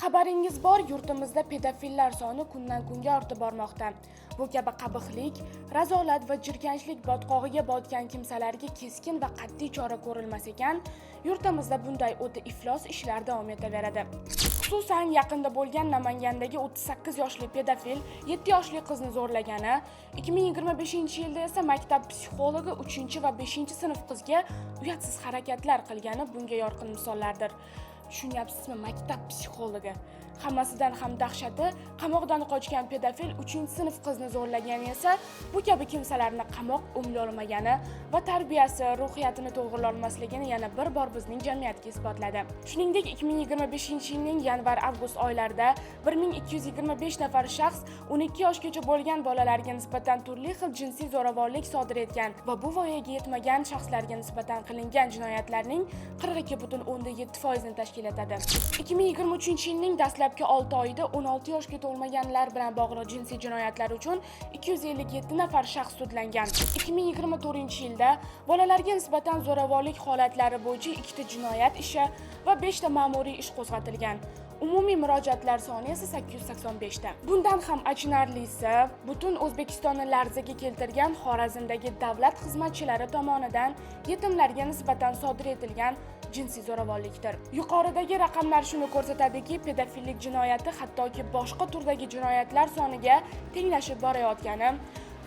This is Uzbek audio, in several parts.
Xabaringiz bor, yurtimizda pedofillar soni kundan kunga ortib bormoqda. Bu kabi qabihlik, razolat va jirkanchlik botqog'iga botgan kimsalarga keskin va qat'iy chora ko'rilmas ekan, yurtimizda bunday o'ta iflos ishlar davom etaveradi. Xususan, yaqinda bo'lgan Namangandagi 38 yoshli pedofil 7 yoshli qizni zo'rlagani, 2025-yilda esa maktab psixologi 3 va 5-sinf qizga uyatsiz harakatlar qilgani bunga yorqin misollardir. Tushunyapsizmi, maktab psixologi? Hammasidan ham dahshati, qamoqdan qochgan pedofil 3-sinf qizni zo'rlagani esa bu kabi kimsalarni qamoq o'mlolmagani va tarbiyasi, ruhiyatini to'g'rilolmasligini yana bir bor bizning jamiyatga isbotladi. Shuningdek, 2025-yilning yanvar-avgust oylarida 1225 nafar shaxs 12 yoshgacha bo'lgan bolalarga nisbatan turli xil jinsiy zo'ravonlik sodir etgan va bu voyaga yetmagan shaxslarga nisbatan qilingan jinoyatlarning 42.7% tashkil etadi. 2023-yilning dastlabki 6 oyida 16 yoshga to'lmaganlar bilan bog'liq jinsiy jinoyatlar uchun 257 nafar shaxs sudlangan. 2024-yilda bolalarga nisbatan zo'ravonlik holatlari bo'yicha 2 ta jinoyat ishi va 5 ta ma'muriy ish qo'zg'atilgan. Umumiy murojaatlar soni esa 885 ta. Bundan ham achinarlisi, butun O'zbekistonni larzaga keltirgan Xorazmdagi davlat xizmatchilari tomonidan yetimlarga nisbatan sodir etilgan jinsiy zo'ravonlikdir. Yuqoridagi raqamlar shuni ko'rsatadiki, pedofillik jinoyati hattoki boshqa turdagi jinoyatlar soniga tenglashib borayotgani,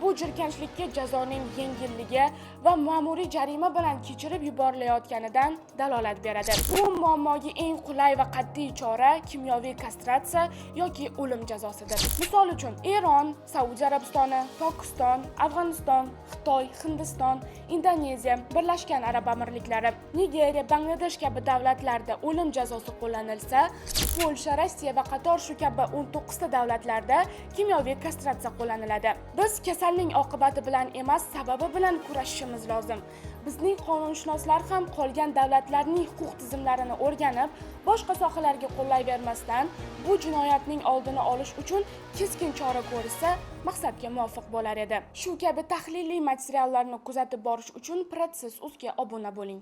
bu jirkanchlikka jazoning yengilligi va ma'muriy jarima bilan kechirib yuborilayotganidan dalolat beradi. Bu muammoga eng qulay va qat'iy chora kimyoviy kastratsiya yoki o'lim jazosidir. Misol uchun, Eron, Saudiya Arabistoni, Pokiston, Afg'oniston, Xitoy, Hindiston, Indoneziya, Birlashgan Arab Amirliklari, Nigeriya, Bangladesh kabi davlatlarda o'lim jazosi qo'llanilsa, Polsha, Rossiya va qator shu kabi 19 ta davlatlarda kimyoviy kastratsiya qo'llaniladi. Biz kasalning oqibati bilan emas, sababi bilan kurashishimiz lozim. Bizning qonunshunoslar ham qolgan davlatlarning huquq tizimlarini o'rganib, boshqa sohalarga qo'llayvermasdan, bu jinoyatning oldini olish uchun keskin chora ko'rsa, maqsadga muvofiq bo'lar edi. Shu kabi tahliliy materiallarni kuzatib borish uchun Protsess.uzga obuna bo'ling.